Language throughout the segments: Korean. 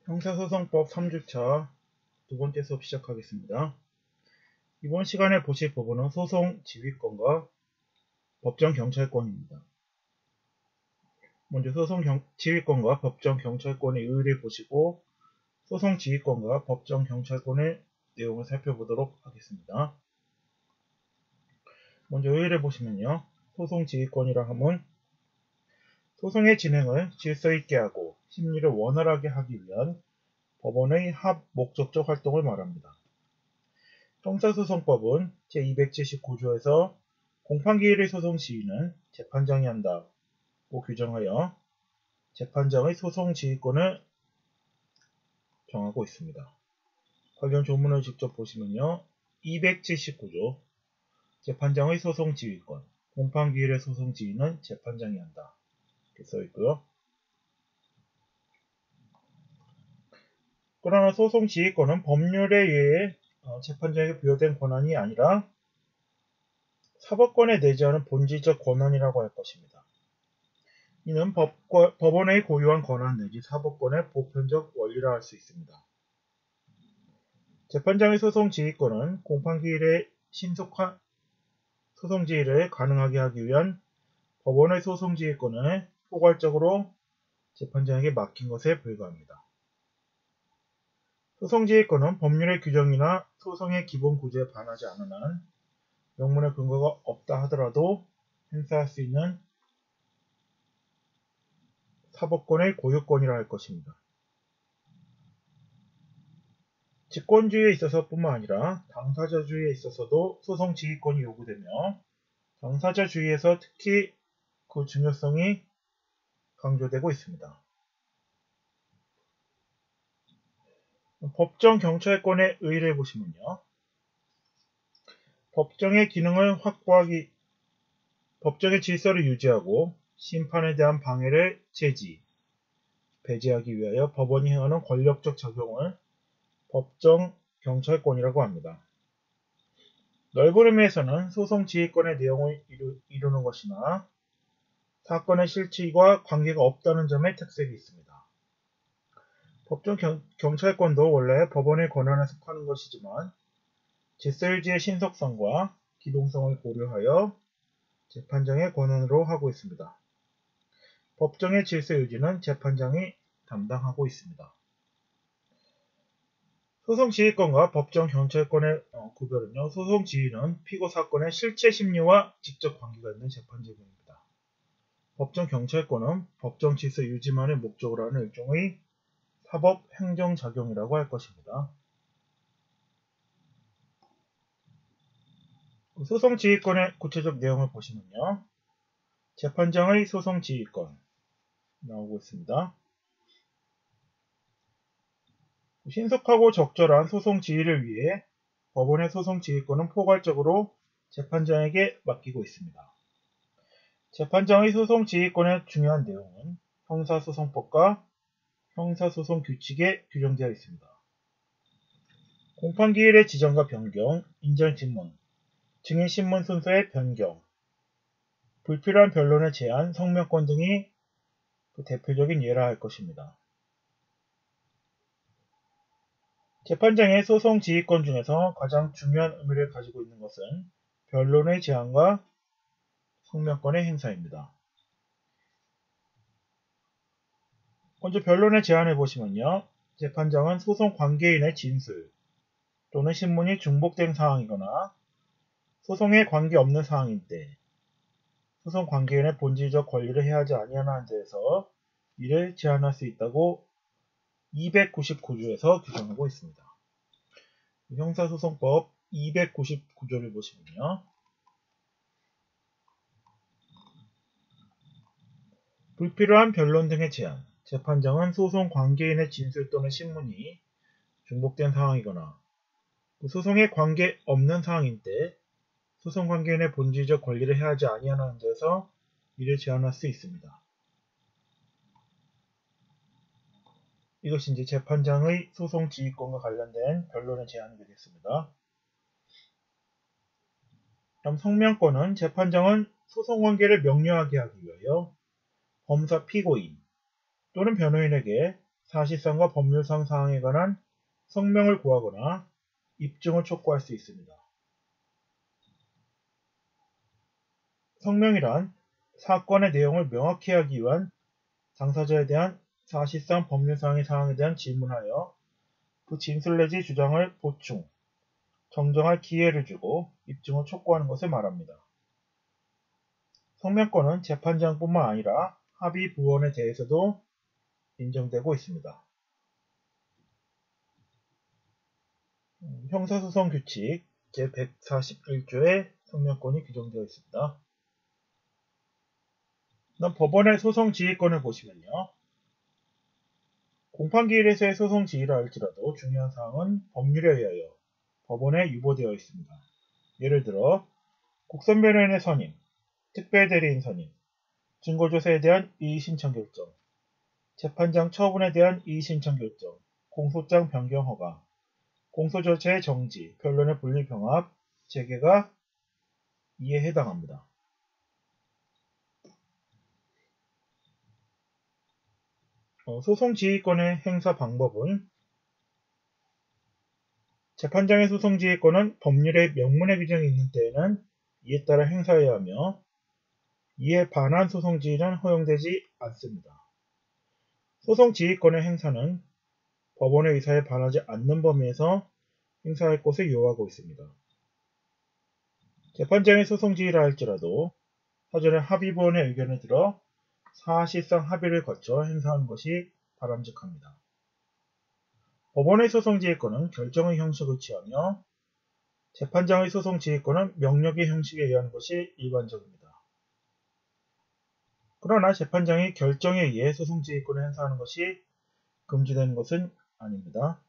형사소송법 3주차 두 번째 수업 시작하겠습니다. 이번 시간에 보실 부분은 소송 지휘권과 법정 경찰권입니다. 먼저 소송 지휘권과 법정 경찰권의 의의를 보시고 소송 지휘권과 법정 경찰권의 내용을 살펴보도록 하겠습니다. 먼저 의의를 보시면요. 소송 지휘권이라 함은 소송의 진행을 질서 있게 하고 심리를 원활하게 하기 위한 법원의 합목적적 활동을 말합니다. 형사소송법은 제279조에서 공판기일의 소송 지휘는 재판장이 한다고 규정하여 재판장의 소송 지휘권을 정하고 있습니다. 관련 조문을 직접 보시면요. 279조 재판장의 소송 지휘권, 공판기일의 소송 지휘는 재판장이 한다. 이렇게 써있고요. 그러나 소송 지휘권은 법률에 의해 재판장에게 부여된 권한이 아니라 사법권에 내재하는 본질적 권한이라고 할 것입니다. 이는 법원의 고유한 권한 내지 사법권의 보편적 원리라 할 수 있습니다. 재판장의 소송 지휘권은 공판기일의 신속한 소송 지휘를 가능하게 하기 위한 법원의 소송 지휘권을 포괄적으로 재판장에게 맡긴 것에 불과합니다. 소송 지휘권은 법률의 규정이나 소송의 기본 구조에 반하지 않은 한 명문의 근거가 없다 하더라도 행사할 수 있는 사법권의 고유권이라 할 것입니다. 직권주의에 있어서 뿐만 아니라 당사자주의에 있어서도 소송 지휘권이 요구되며 당사자주의에서 특히 그 중요성이 강조되고 있습니다. 법정 경찰권의 의의를 보시면요. 법정의 기능을 확보하기, 법정의 질서를 유지하고 심판에 대한 방해를 배제하기 위하여 법원이 행하는 권력적 작용을 법정 경찰권이라고 합니다. 넓은 의미에서는 소송 지휘권의 내용을 이루는 것이나 사건의 실체와 관계가 없다는 점에 특색이 있습니다. 법정 경찰권도 원래 법원의 권한에 속하는 것이지만 질서유지의 신속성과 기동성을 고려하여 재판장의 권한으로 하고 있습니다. 법정의 질서유지는 재판장이 담당하고 있습니다. 소송지휘권과 법정 경찰권의 구별은요. 소송지휘는 피고 사건의 실체 심리와 직접 관계가 있는 재판제공입니다. 법정 경찰권은 법정 질서 유지만을 목적으로 하는 일종의 사법 행정작용이라고 할 것입니다. 소송지휘권의 구체적 내용을 보시면요. 재판장의 소송지휘권 나오고 있습니다. 신속하고 적절한 소송 지휘를 위해 법원의 소송 지휘권은 포괄적으로 재판장에게 맡기고 있습니다. 재판장의 소송 지휘권의 중요한 내용은 형사소송법과 형사소송규칙에 규정되어 있습니다. 공판기일의 지정과 변경, 인정신문, 증인신문 순서의 변경, 불필요한 변론의 제한, 성명권 등이 대표적인 예라 할 것입니다. 재판장의 소송 지휘권 중에서 가장 중요한 의미를 가지고 있는 것은 변론의 제한과 성명권의 행사입니다. 먼저 변론의 제한을 보시면요. 재판장은 소송 관계인의 진술 또는 신문이 중복된 사항이거나 소송에 관계없는 사항인 때 소송 관계인의 본질적 권리를 해하지 아니하는 데에서 이를 제한할 수 있다고 299조에서 규정하고 있습니다. 형사소송법 299조를 보시면요. 불필요한 변론 등의 제한, 재판장은 소송 관계인의 진술 또는 신문이 중복된 상황이거나 소송에 관계없는 상황인 때 소송 관계인의 본질적 권리를 해하지 아니하는 데서 이를 제한할 수 있습니다. 이것이 이제 재판장의 소송 지휘권과 관련된 변론의 제한이 되겠습니다. 다음 성명권은 재판장은 소송 관계를 명료하게 하기 위하여 검사 피고인 또는 변호인에게 사실상과 법률상 사항에 관한 성명을 구하거나 입증을 촉구할 수 있습니다. 성명이란 사건의 내용을 명확히 하기 위한 당사자에 대한 사실상 법률상의 사항에 대한 질문하여 그 진술 내지 주장을 보충, 정정할 기회를 주고 입증을 촉구하는 것을 말합니다. 성명권은 재판장뿐만 아니라 합의 부원에 대해서도 인정되고 있습니다. 형사소송규칙 제141조에 성명권이 규정되어 있습니다. 그다음 법원의 소송지휘권을 보시면요. 공판기일에서의 소송지휘라 할지라도 중요한 사항은 법률에 의하여 법원에 유보되어 있습니다. 예를 들어 국선변호인의 선임, 특별대리인 선임, 증거조사에 대한 이의신청 결정, 재판장 처분에 대한 이의신청 결정, 공소장 변경 허가, 공소절차의 정지, 변론의 분리병합, 재개가 이에 해당합니다. 소송지휘권의 행사 방법은 재판장의 소송지휘권은 법률의 명문의 규정이 있는 때에는 이에 따라 행사해야 하며 이에 반한 소송지휘는 허용되지 않습니다. 소송지휘권의 행사는 법원의 의사에 반하지 않는 범위에서 행사할 것을 요하고 있습니다. 재판장의 소송지휘라 할지라도 사전에 합의부원의 의견을 들어 사실상 합의를 거쳐 행사하는 것이 바람직합니다. 법원의 소송지휘권은 결정의 형식을 취하며 재판장의 소송지휘권은 명령의 형식에 의한 것이 일반적입니다. 그러나 재판장이 결정에 의해 소송지휘권을 행사하는 것이 금지되는 것은 아닙니다.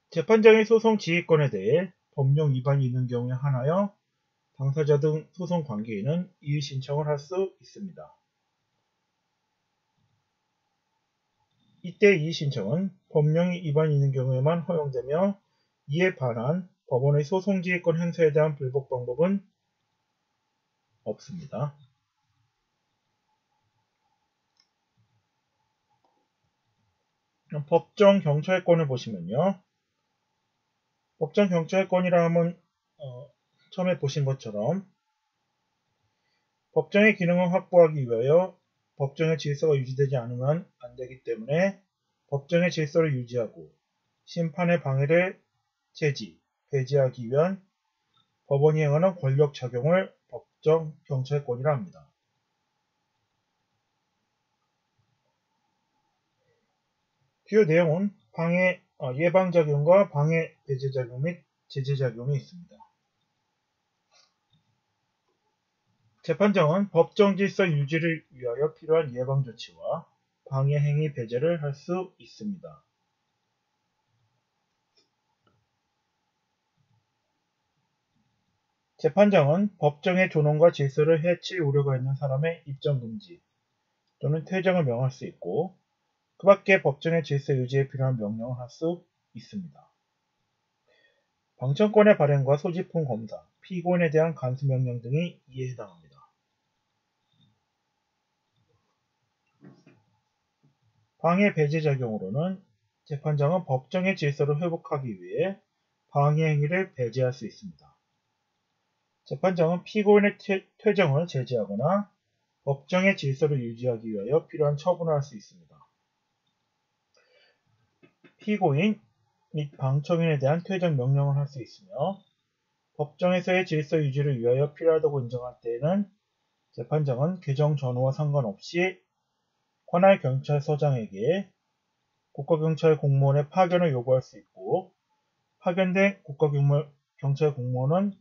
재판장의 소송지휘권에 대해 법령 위반이 있는 경우에 한하여 당사자 등 소송관계인은 이의신청을 할 수 있습니다. 이때 이의신청은 법령이 위반이 있는 경우에만 허용되며 이에 반한 법원의 소송지휘권 행사에 대한 불복 방법은 없습니다. 법정 경찰권을 보시면요. 법정 경찰권이라 하면 처음에 보신 것처럼 법정의 기능을 확보하기 위하여 법정의 질서가 유지되지 않으면 안 되기 때문에 법정의 질서를 유지하고 심판의 방해를 제지, 배제하기 위한 법원이 행하는 권력 작용을 법정 경찰권이라 합니다. 주요 내용은 방해, 예방작용과 방해, 배제작용 및 제재작용이 있습니다. 재판장은 법정 질서 유지를 위하여 필요한 예방조치와 방해 행위 배제를 할 수 있습니다. 재판장은 법정의 존엄과 질서를 해칠 우려가 있는 사람의 입정 금지 또는 퇴정을 명할 수 있고 그 밖에 법정의 질서 유지에 필요한 명령을 할 수 있습니다. 방청권의 발행과 소지품 검사, 피고인에 대한 간수명령 등이 이에 해당합니다. 방해 배제작용으로는 재판장은 법정의 질서를 회복하기 위해 방해 행위를 배제할 수 있습니다. 재판장은 피고인의 퇴정을 제지하거나 법정의 질서를 유지하기 위하여 필요한 처분을 할 수 있습니다. 피고인 및 방청인에 대한 퇴정 명령을 할 수 있으며 법정에서의 질서 유지를 위하여 필요하다고 인정할 때에는 재판장은 개정 전후와 상관없이 관할 경찰서장에게 국가경찰 공무원의 파견을 요구할 수 있고 파견된 국가경찰 공무원은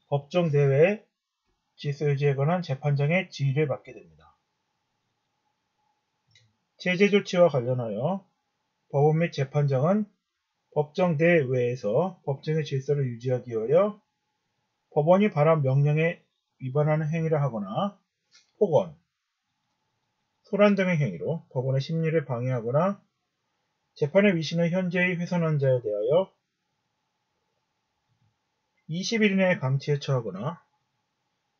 법정 내외의 질서 유지에 관한 재판장의 지휘를 받게 됩니다. 제재 조치와 관련하여 법원 및 재판장은 법정 내외에서 법정의 질서를 유지하기 위하여 법원이 발한 명령에 위반하는 행위를 하거나 폭언, 소란 등의 행위로 법원의 심리를 방해하거나 재판의 위신을 현저히 훼손한 자에 대하여 20일 이내에 감치에 처하거나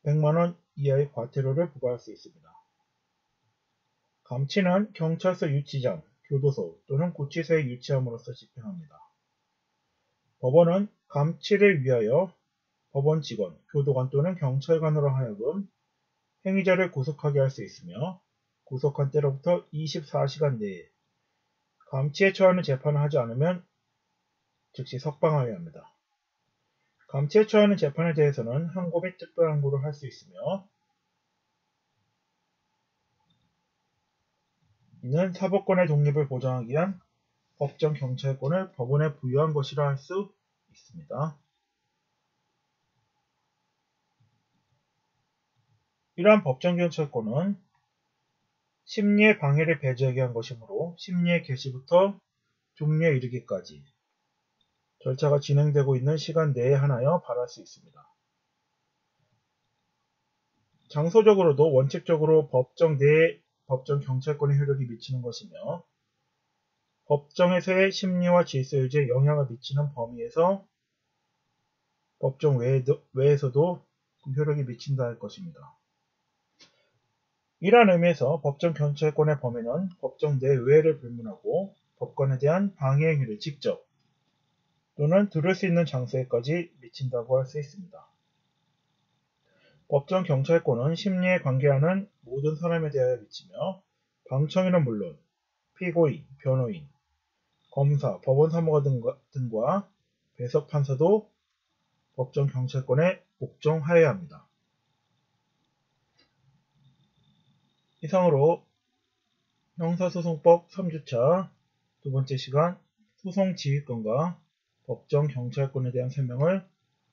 100만원 이하의 과태료를 부과할 수 있습니다. 감치는 경찰서 유치장, 교도소 또는 구치소에 유치함으로써 집행합니다. 법원은 감치를 위하여 법원 직원, 교도관 또는 경찰관으로 하여금 행위자를 구속하게 할 수 있으며 구속한 때로부터 24시간 내에 감치에 처하는 재판을 하지 않으면 즉시 석방하여야 합니다. 감치에 처하는 재판에 대해서는 항고 및 특별항고를 할 수 있으며 이는 사법권의 독립을 보장하기 위한 법정 경찰권을 법원에 부여한 것이라 할 수 있습니다. 이러한 법정 경찰권은 심리의 방해를 배제하기 위한 것이므로 심리의 개시부터 종료에 이르기까지 절차가 진행되고 있는 시간 내에 하나여 발할 수 있습니다. 장소적으로도 원칙적으로 법정 내에 법정 경찰권의 효력이 미치는 것이며 법정에서의 심리와 질서 유지에 영향을 미치는 범위에서 법정 외에서도 효력이 미친다 할 것입니다. 이러한 의미에서 법정 경찰권의 범위는 법정 내외를 불문하고 법관에 대한 방해 행위를 직접 또는 들을 수 있는 장소에까지 미친다고 할 수 있습니다. 법정 경찰권은 심리에 관계하는 모든 사람에 대하여 미치며 방청인은 물론 피고인, 변호인, 검사, 법원 사무관 등과 배석 판사도 법정 경찰권에 복종하여야 합니다. 이상으로 형사소송법 3주차 두 번째 시간 소송지휘권과 법정 경찰권에 대한 설명을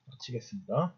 마치겠습니다.